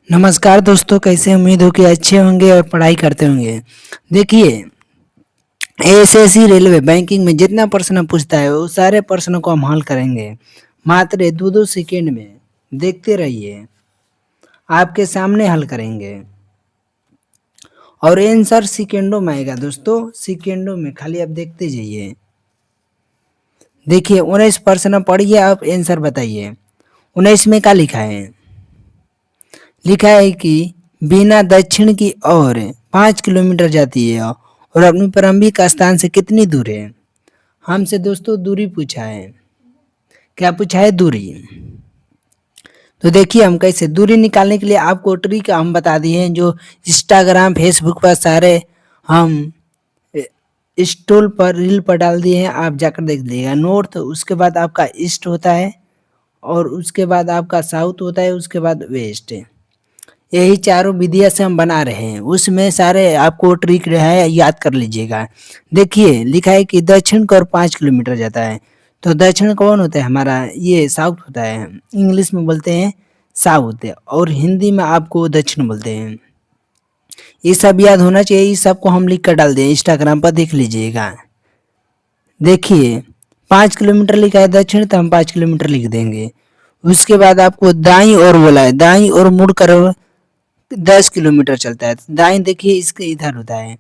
नमस्कार दोस्तों, कैसे? उम्मीद हो कि अच्छे होंगे और पढ़ाई करते होंगे। देखिए, एसएससी रेलवे बैंकिंग में जितना प्रश्न पूछता है वो सारे प्रश्नों को हम हल करेंगे मात्र 2-2 सेकंड में। देखते रहिए, आपके सामने हल करेंगे और आंसर सेकंडों में आएगा दोस्तों, सेकंडों में। खाली आप देखते जाइए। देखिए 19 प्रश्न पढ़िए, आप आंसर बताइए। 19 में क्या लिखा है? लिखा है कि बीना दक्षिण की ओर 5 किलोमीटर जाती है और अपनी प्रारंभिक स्थान से कितनी दूर है? हमसे दोस्तों दूरी पूछा है। क्या पूछा है? दूरी। तो देखिए हम कैसे दूरी निकालने के लिए आपको ट्रिक हम बता दिए हैं, जो इंस्टाग्राम फेसबुक पर सारे हम स्टोल पर रील पर डाल दिए हैं। आप जाकर देख लीजिएगा। नॉर्थ, उसके बाद आपका ईस्ट होता है और उसके बाद आपका साउथ होता है, उसके बाद वेस्ट। यही चारों विधियां से हम बना रहे हैं, उसमें सारे आपको ट्रिक है, याद कर लीजिएगा। देखिए लिखा है कि दक्षिण की ओर 5 किलोमीटर जाता है, तो दक्षिण कौन होता है? हमारा ये साउथ होता है। इंग्लिश में बोलते हैं साउथ और हिंदी में आपको दक्षिण बोलते हैं। ये सब याद होना चाहिए। इस सबको हम लिख कर डाल दें, इंस्टाग्राम पर देख लीजिएगा। देखिए 5 किलोमीटर लिखा है दक्षिण, तो हम 5 किलोमीटर लिख देंगे। उसके बाद आपको दाईं ओर बोला है, दाईं ओर मुड़ कर 10 किलोमीटर चलता है। दाईं देखिए इसके इधर होता है,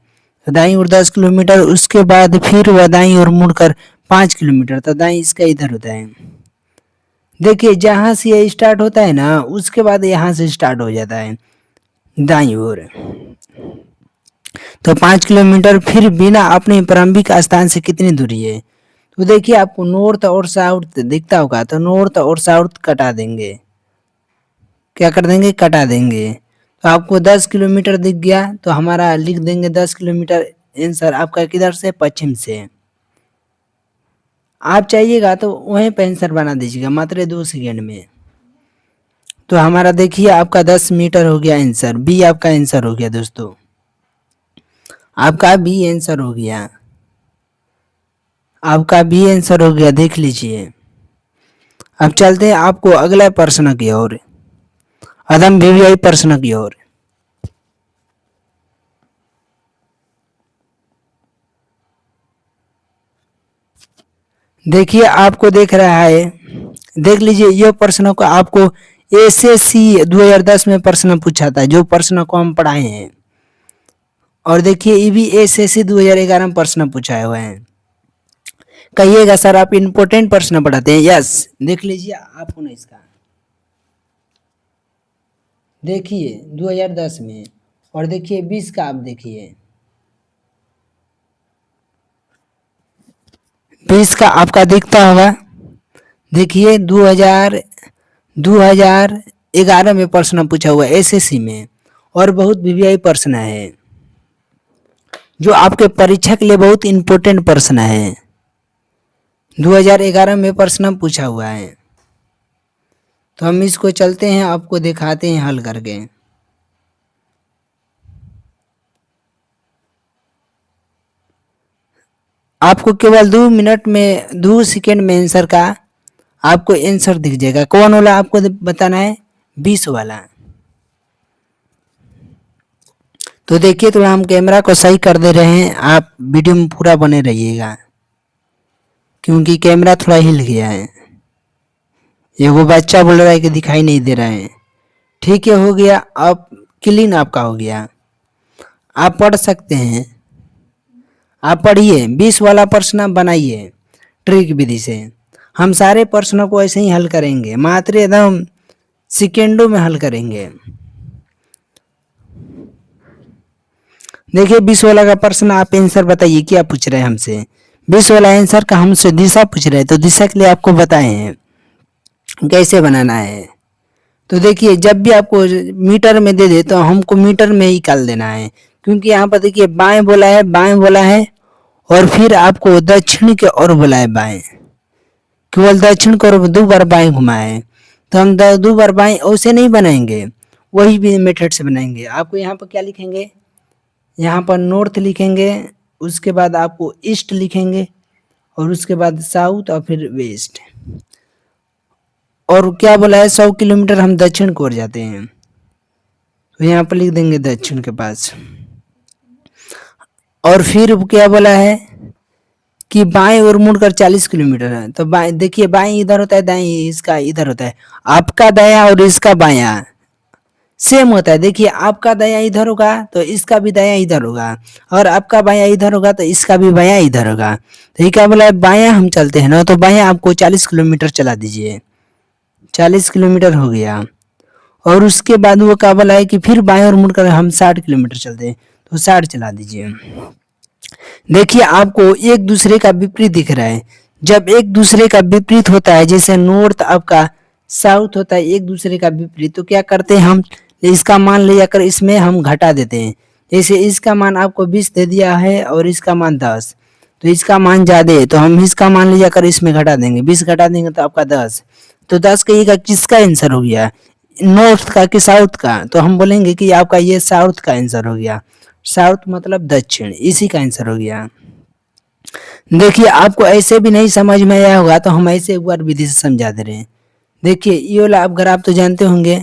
तो दाईं ओर 10 किलोमीटर। उसके बाद फिर वह दाईं ओर मुड़कर 5 किलोमीटर, तो दाईं इसका इधर होता है। देखिए जहां से ये स्टार्ट होता है ना, उसके बाद यहाँ से स्टार्ट हो जाता है दाईं ओर। तो 5 किलोमीटर फिर बिना अपने प्रारंभिक स्थान से कितनी दूरी है? तो देखिए आपको नॉर्थ और साउथ दिखता होगा, तो नॉर्थ और साउथ कटा देंगे। क्या कर देंगे? कटा देंगे। तो आपको 10 किलोमीटर दिख गया, तो हमारा लिख देंगे 10 किलोमीटर। आंसर आपका किधर से? पश्चिम से। आप चाहिएगा तो वहीं पे आंसर बना दीजिएगा मात्र 2 सेकंड में। तो हमारा देखिए आपका 10 मीटर हो गया आंसर। बी आपका आंसर हो गया दोस्तों, आपका बी आंसर हो गया, आपका बी आंसर हो गया। देख लीजिए। अब चलते हैं आपको अगला प्रश्न की ओर, अदम वीवीआई प्रश्न की ओर। देखिए आपको देख रहा है, देख लीजिए। ये प्रश्नों को आपको एसएससी 2010 में प्रश्न पूछा था, जो प्रश्न को हम पढ़ाए हैं। और देखिए ये भी एसएससी 2011 में प्रश्न पूछा हुआ है। कहिएगा सर आप इम्पोर्टेंट प्रश्न पढ़ाते हैं? यस। देख लीजिए आपको ना इसका, देखिए 2010 में, और देखिए 20 का आप देखिए, 20 का आपका दिखता होगा। देखिए 2011 में प्रश्न पूछा हुआ है एसएससी में, और बहुत वीवीआई प्रश्न है, जो आपके परीक्षा के लिए बहुत इंपॉर्टेंट प्रश्न है। 2011 में प्रश्न पूछा हुआ है, तो हम इसको चलते हैं, आपको दिखाते हैं हल करके। आपको केवल 2 मिनट में, 2 सेकेंड में आंसर का आपको आंसर दिख जाएगा। कौन वाला आपको बताना है? 20 वाला। तो देखिए थोड़ा हम कैमरा को सही कर दे रहे हैं, आप वीडियो में पूरा बने रहिएगा, क्योंकि कैमरा थोड़ा हिल गया है। ये वो बच्चा बोल रहा है कि दिखाई नहीं दे रहा है। ठीक है, हो गया। अब क्लीन आपका हो गया, आप पढ़ सकते हैं। आप पढ़िए, 20 वाला प्रश्न बनाइए ट्रिक विधि से। हम सारे प्रश्नों को ऐसे ही हल करेंगे, मात्र एकदम सेकेंडों में हल करेंगे। देखिए 20 वाला का प्रश्न आप आंसर बताइए, क्या पूछ रहे हैं हमसे? 20 वाला आंसर का हमसे दिशा पूछ रहे हैं, तो दिशा के लिए आपको बताए हैं कैसे बनाना है। तो देखिए जब भी आपको मीटर में दे दे, तो हमको मीटर में ही निकाल देना है, क्योंकि यहाँ पर देखिए बाएं बोला है, बाएं बोला है, और फिर आपको दक्षिण की ओर बोला है बाएं। केवल दक्षिण की ओर 2 बार बाएं घुमा है, तो हम 2 बार बाएं ऐसे नहीं बनाएंगे, वही भी मेथड से बनाएंगे। आपको यहाँ पर क्या लिखेंगे? यहाँ पर नॉर्थ लिखेंगे, उसके बाद आपको ईस्ट लिखेंगे, और उसके बाद साउथ, और फिर वेस्ट। और क्या बोला है? 100 किलोमीटर हम दक्षिण की ओर जाते हैं। तो यहाँ पर लिख देंगे दक्षिण के पास। और फिर क्या बोला है कि बाएं ओर मुड़कर 40 किलोमीटर है। तो बाएं देखिए, बाएं इधर होता है, दाएं इसका इधर होता है। आपका दायां और इसका बायां सेम होता है। देखिए, आपका दायां इधर होगा तो इसका भी दायां इधर होगा, और आपका बायां इधर होगा तो इसका भी बायां इधर होगा। तो ये क्या बोला है, बायां हम चलते हैं ना, तो बायां आपको 40 किलोमीटर चला दीजिए। 40 किलोमीटर हो गया। और उसके बाद वो क्या बोला है कि फिर बाएं ओर मुड़कर हम 60 किलोमीटर चलते हैं, तो 60 चला दीजिए। देखिए, आपको एक दूसरे का विपरीत दिख रहा है। जब एक दूसरे का विपरीत होता है, जैसे नॉर्थ आपका साउथ होता है एक दूसरे का विपरीत, तो क्या करते हैं हम, इसका मान ले जाकर इसमें हम घटा देते हैं। जैसे इसका मान आपको 20 दे दिया है और इसका मान 10, तो इसका मान ज्यादा है तो हम इसका मान ले जाकर इसमें घटा देंगे। 20 घटा देंगे तो आपका 10। तो 10 कहिएगा किसका आंसर हो गया, नॉर्थ का कि साउथ का? तो हम बोलेंगे कि आपका ये साउथ का आंसर हो गया। साउथ मतलब दक्षिण, इसी का आंसर हो गया। देखिए, आपको ऐसे भी नहीं समझ में आया होगा तो हम ऐसे एक बार विधि से समझा दे रहे हैं। देखिए, ये वाला आप ग्राफ तो जानते होंगे।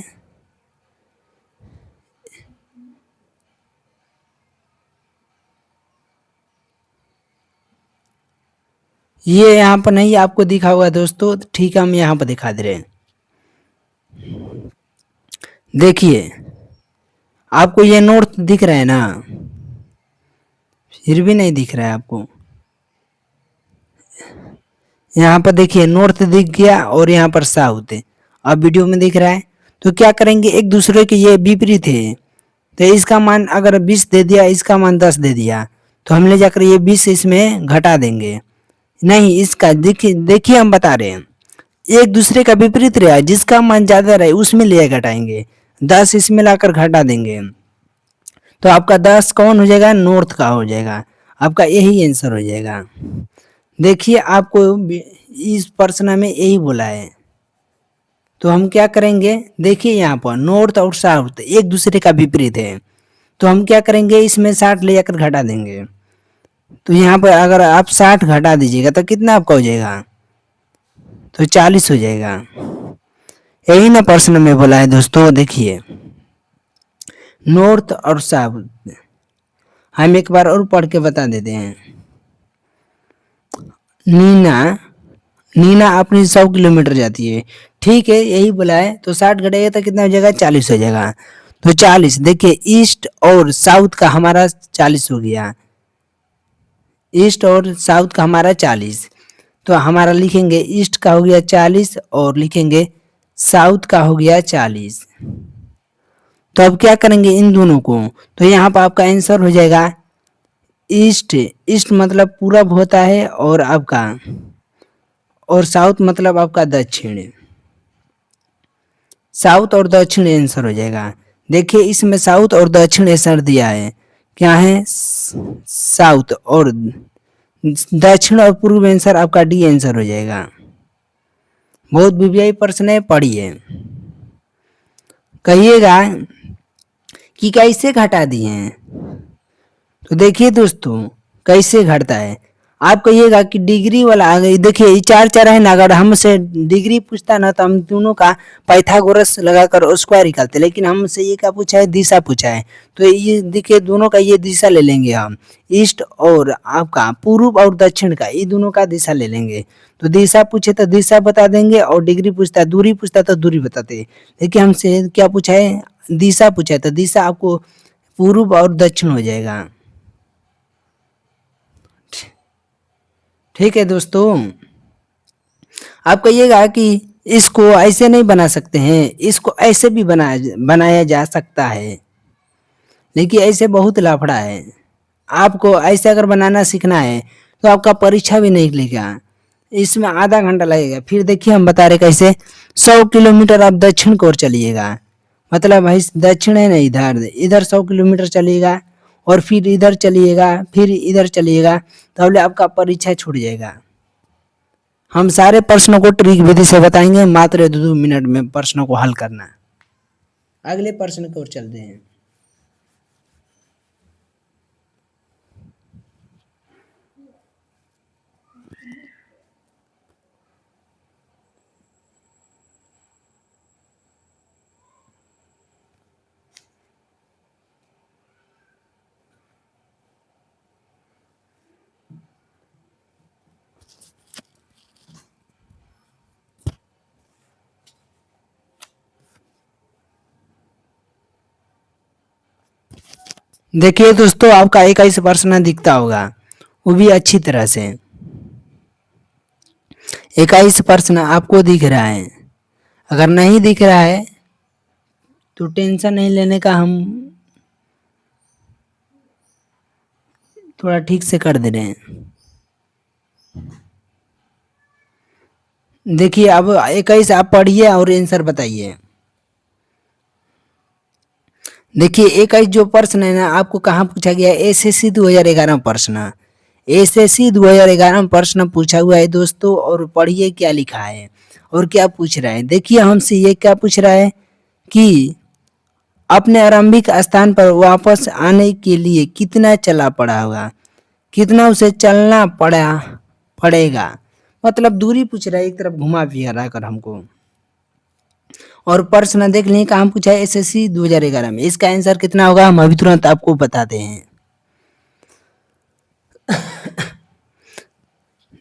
ये यहाँ पर नहीं आपको दिखा हुआ दोस्तों, ठीक है, हम यहाँ पर दिखा दे रहे हैं। देखिए, आपको ये नॉर्थ दिख रहा है ना, फिर भी नहीं दिख रहा है आपको। यहाँ पर देखिए, नॉर्थ दिख गया और यहाँ पर साउथ है, अब वीडियो में दिख रहा है। तो क्या करेंगे, एक दूसरे के ये विपरीत है। तो इसका मान अगर 20 दे दिया, इसका मान 10 दे दिया, तो हम ले जाकर ये 20 इसमें घटा देंगे। नहीं, इसका देखिए देखिए, हम बता रहे हैं एक दूसरे का विपरीत रहा, जिसका मान ज्यादा रहे उसमें ले घटाएंगे, 10 इसमें लाकर घटा देंगे। तो आपका 10 कौन हो जाएगा, नॉर्थ का हो जाएगा। आपका यही आंसर हो जाएगा। देखिए, आपको इस प्रश्न में यही बोला है। तो हम क्या करेंगे, देखिए यहाँ पर नॉर्थ और साउथ एक दूसरे का विपरीत है, तो हम क्या करेंगे, इसमें 60 ले जाकर घटा देंगे। तो यहाँ पर अगर आप 60 घटा दीजिएगा तो कितना आपका हो जाएगा, तो 40 हो जाएगा। यही ना प्रश्न में बोला है दोस्तों। देखिए, नॉर्थ और साउथ हम एक बार और पढ़ के बता देते हैं। नीना नीना अपनी 100 किलोमीटर जाती है, ठीक है, यही बोला है। तो 60 घटाइए तो कितना हो जाएगा, 40 हो जाएगा। तो 40, देखिए ईस्ट और साउथ का हमारा 40 हो गया। ईस्ट और साउथ का हमारा 40, तो हमारा लिखेंगे ईस्ट का हो गया 40 और लिखेंगे साउथ का हो गया 40। तो अब क्या करेंगे इन दोनों को, तो यहाँ पर आपका आंसर हो जाएगा ईस्ट। ईस्ट मतलब पूरब होता है, और आपका और साउथ मतलब आपका दक्षिण। साउथ और दक्षिण आंसर हो जाएगा। देखिए, इसमें साउथ और दक्षिण आंसर दिया है, क्या है, साउथ और दक्षिण और पूर्व आंसर आपका डी आंसर हो जाएगा। बहुत वीवीआई प्रश्न है, पढ़िए। कहिएगा कि कैसे घटा दिए हैं। तो देखिए दोस्तों, कैसे घटता है, आप कहिएगा कि डिग्री वाला आ गई। देखिए, ये चार चार है ना, अगर हमसे डिग्री पूछता ना तो हम दोनों का पाइथागोरस लगाकर स्क्वायर निकालते, लेकिन हमसे ये क्या पूछा है, दिशा पूछा है। तो ये देखिए, दोनों का ये दिशा ले लेंगे हम, ईस्ट और आपका पूर्व और दक्षिण का, ये दोनों का दिशा ले लेंगे। तो दिशा पूछे तो दिशा बता देंगे, और डिग्री पूछता है, दूरी पूछता है तो दूरी बताते। देखिए, हमसे क्या पूछा है, दिशा पूछा है, तो दिशा आपको पूर्व और दक्षिण हो जाएगा। ठीक है दोस्तों, आप कहिएगा कि इसको ऐसे नहीं बना सकते हैं, इसको ऐसे भी बनाया बनाया जा सकता है, लेकिन ऐसे बहुत लाफड़ा है। आपको ऐसे अगर बनाना सीखना है तो आपका परीक्षा भी नहीं लेगा, इसमें आधा घंटा लगेगा। फिर देखिए, हम बता रहे कैसे, 100 किलोमीटर आप दक्षिण की ओर चलिएगा, मतलब भाई दक्षिण है ना, इधर इधर 100 किलोमीटर चलिएगा, और फिर इधर चलिएगा, फिर इधर चलिएगा, तो आपका परीक्षा छूट जाएगा। हम सारे प्रश्नों को ट्रिक विधि से बताएंगे, मात्र 2 मिनट में प्रश्नों को हल करना। अगले प्रश्न की ओर चलते हैं। देखिए दोस्तों, आपका 21% दिखता होगा, वो भी अच्छी तरह से। 21% आपको दिख रहा है। अगर नहीं दिख रहा है तो टेंशन नहीं लेने का, हम थोड़ा ठीक से कर दे रहे हैं। देखिए अब 21 आप पढ़िए और आंसर बताइए। देखिए 21 जो प्रश्न है ना, आपको कहाँ पूछा गया है? एसएससी 2011 प्रश्न। एसएससी 2011 प्रश्न पूछा हुआ है दोस्तों। और पढ़िए क्या लिखा है और क्या पूछ रहा है। देखिए हमसे ये क्या पूछ रहा है कि अपने आरंभिक स्थान पर वापस आने के लिए कितना चला पड़ा होगा, कितना उसे चलना पड़ेगा। मतलब दूरी पूछ रहा है, एक तरफ घुमा फिरा कर हमको। और प्रश्न देख लें कहाँ पूछा है? एसएससी 2011 में। इसका आंसर कितना होगा हम अभी तुरंत आपको बताते हैं।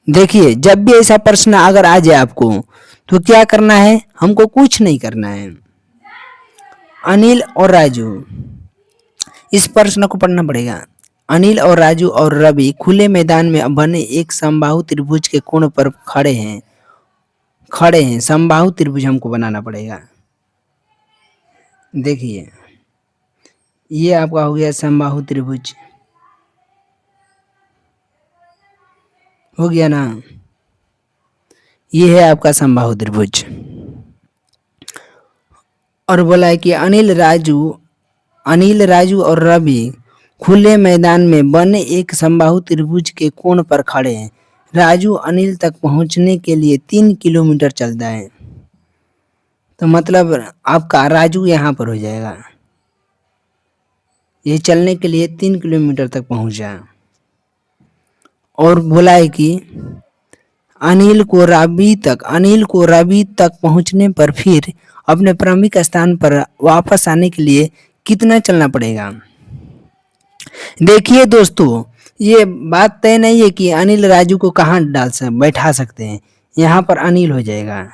देखिए जब भी ऐसा प्रश्न अगर आ जाए आपको तो क्या करना है? हमको कुछ नहीं करना है। अनिल और राजू, इस प्रश्न को पढ़ना पड़ेगा। अनिल और राजू और रवि खुले मैदान में बने एक समबाहु त्रिभुज के कोण पर खड़े हैं। समबाहु त्रिभुज हमको बनाना पड़ेगा। देखिए ये आपका हो गया समबाहु त्रिभुज, हो गया ना। ये है आपका समबाहु त्रिभुज। और बोला है कि अनिल राजू और रवि खुले मैदान में बने एक समबाहु त्रिभुज के कोण पर खड़े हैं। राजू अनिल तक पहुंचने के लिए 3 किलोमीटर चलता है। तो मतलब आपका राजू यहाँ पर हो जाएगा। ये चलने के लिए 3 किलोमीटर तक पहुंचा। और बोला है कि अनिल को रवि तक पहुंचने पर फिर अपने प्रारंभिक स्थान पर वापस आने के लिए कितना चलना पड़ेगा। देखिए दोस्तों, ये बात तय नहीं है कि अनिल राजू को कहाँ बैठा सकते हैं। यहाँ पर अनिल हो जाएगा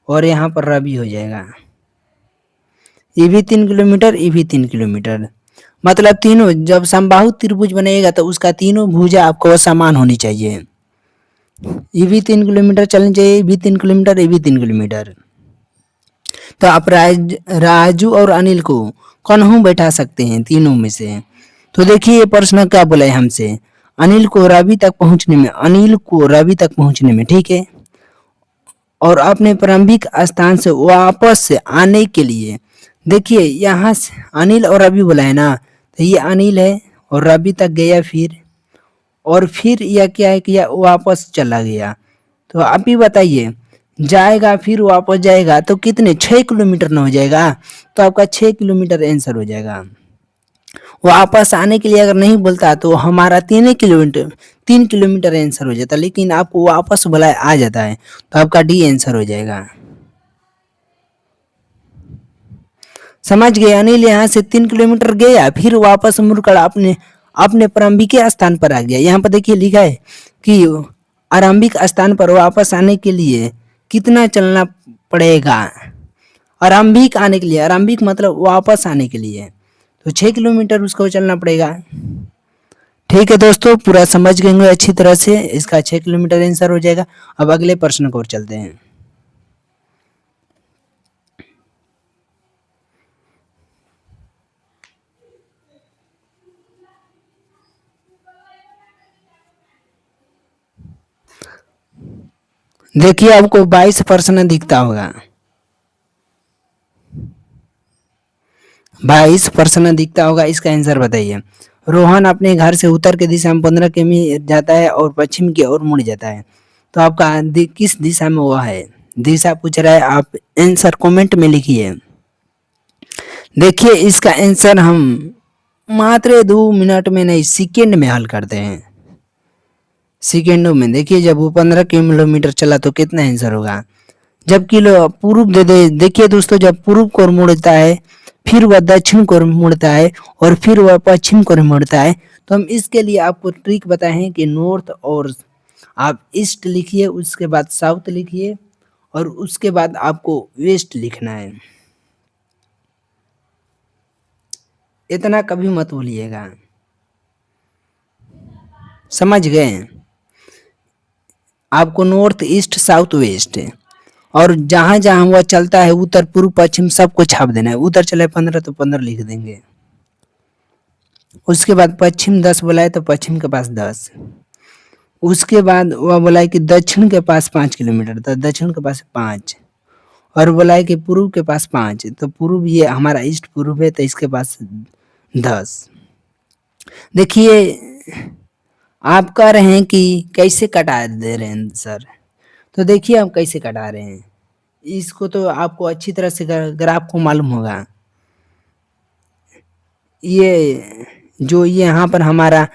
और यहाँ पर रवि हो जाएगा। ये भी 3 किलोमीटर, ये भी 3 किलोमीटर। मतलब तीनों जब समबाहु त्रिभुज बनेगा तो उसका तीनों भुजा आपको समान होनी चाहिए। ये भी 3 किलोमीटर चलनी चाहिए, ये भी 3 किलोमीटर, ये भी 3 किलोमीटर। तो आप राजू और अनिल को कौन बैठा सकते हैं तीनों में से। तो देखिए ये प्रश्न क्या बोला है हमसे, अनिल को रवि तक पहुंचने में, ठीक है। और अपने प्रारंभिक स्थान से वापस से आने के लिए, देखिए यहाँ से अनिल और रवि बोला है ना, तो ये अनिल है और रवि तक गया फिर, और फिर यह क्या है कि यह वापस चला गया। तो आप ही बताइए, जाएगा फिर वापस जाएगा तो कितने 6 किलोमीटर ना हो जाएगा। तो आपका 6 किलोमीटर आंसर हो जाएगा। वापस आने के लिए अगर नहीं बोलता तो हमारा 3 किलोमीटर आंसर हो जाता, लेकिन आपको वापस बुलाए आ जाता है तो आपका डी आंसर हो जाएगा। समझ गए। अनिल यहाँ से 3 किलोमीटर गया फिर वापस मुड़कर अपने अपने प्रारंभिक स्थान पर आ गया। यहाँ पर देखिए लिखा है कि आरंभिक स्थान पर वापस आने के लिए कितना चलना पड़ेगा। आरंभिक आने के लिए, आरंभिक मतलब वापस आने के लिए, तो 6 किलोमीटर उसको चलना पड़ेगा। ठीक है दोस्तों, पूरा समझ गए होंगे अच्छी तरह से। इसका 6 किलोमीटर आंसर हो जाएगा। अब अगले प्रश्न को और चलते हैं। देखिए आपको 22% दिखता होगा। 22% दिखता होगा। इसका आंसर बताइए। रोहन अपने घर से उत्तर की दिशा में 15 किमी जाता है और पश्चिम की ओर मुड़ जाता है। तो आपका किस दिशा में वह है? दिशा पूछ रहा है, आप आंसर कमेंट में लिखिए। देखिए इसका आंसर हम मात्र 2 मिनट में नहीं, सेकेंड में हल करते हैं। सेकेंडों में। देखिए जब वो 15 किलोमीटर चला तो कितना आंसर होगा। जब किलो पूर्व दे दे, देखिए दोस्तों, जब पूर्व को मुड़ता है फिर वह दक्षिण को मुड़ता है और फिर वह पश्चिम को मुड़ता है, तो हम इसके लिए आपको ट्रिक बताए हैं कि नॉर्थ और आप ईस्ट लिखिए, उसके बाद साउथ लिखिए और उसके बाद आपको वेस्ट लिखना है। इतना कभी मत भूलिएगा, समझ गए। आपको नॉर्थ ईस्ट साउथ वेस्ट और जहाँ जहाँ वह चलता है उत्तर पूर्व पश्चिम सबको छाप देना है। उत्तर चले 15 तो 15 लिख देंगे। उसके बाद पश्चिम 10 बोला है तो पश्चिम के पास 10। उसके बाद वह बोला है कि दक्षिण के पास 5 किलोमीटर तो दक्षिण के पास 5। और बोला है कि पूर्व के पास 5 तो पूर्व ये हमारा ईस्ट पूर्व है तो इसके पास 10। देखिए आप कह रहे हैं कि कैसे कटा दे रहे हैं सर, तो देखिए हम कैसे कटा रहे हैं। इसको तो आपको अच्छी तरह से ग्राफ को मालूम होगा। ये जो ये यहाँ पर हमारा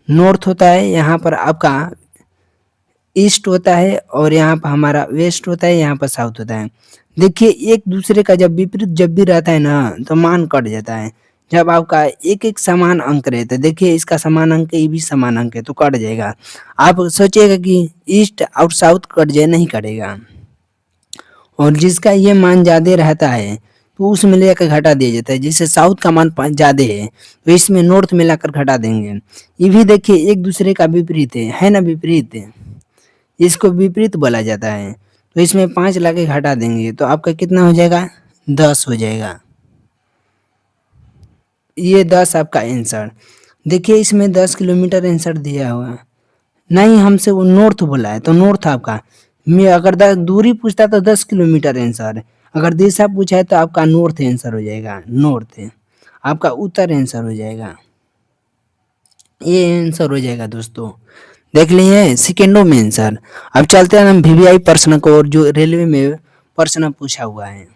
नॉर्थ होता है, यहाँ पर आपका ईस्ट होता है और यहाँ पर हमारा वेस्ट होता है, यहाँ पर साउथ होता है। देखिए एक दूसरे का जब विपरीत जब भी रहता है ना तो मान कट जाता है। जब आपका एक एक समान अंक रहता है, देखिए इसका समान अंक है, ये भी समान अंक है तो कट जाएगा। आप सोचिएगा कि ईस्ट और साउथ कट जाए, नहीं कटेगा। और जिसका ये मान ज़्यादा रहता है तो उसमें लेकर घटा दिया जाता है। जैसे साउथ का मान ज़्यादा है तो इसमें नॉर्थ में लाकर घटा देंगे। ये भी देखिए एक दूसरे का विपरीत है ना, विपरीत है। इसको विपरीत बोला जाता है। तो इसमें 5 लाके घटा देंगे तो आपका कितना हो जाएगा, 10 हो जाएगा। ये 10 आपका आंसर। देखिए इसमें 10 किलोमीटर आंसर दिया हुआ, नहीं हमसे वो नॉर्थ बोला है तो नॉर्थ आपका। मैं अगर दूरी पूछता तो 10 किलोमीटर आंसर है, अगर दिशा पूछा है तो आपका नॉर्थ आंसर हो जाएगा, नॉर्थ है आपका उत्तर आंसर हो जाएगा। ये आंसर हो जाएगा दोस्तों, देख लिए सेकेंडों में आंसर। अब चलते हैं हम वीवीआई प्रश्न को, और जो रेलवे में प्रश्न पूछा हुआ है।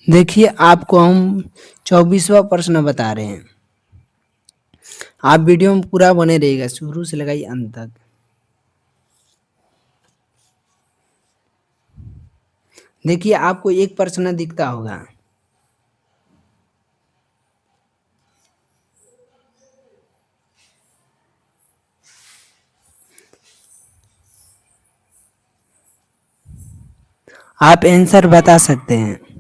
देखिए आपको हम 24वां प्रश्न बता रहे हैं। आप वीडियो में पूरा बने रहिएगा, शुरू से लगाइए अंत तक। देखिए आपको एक प्रश्न दिखता होगा। आप आंसर बता सकते हैं।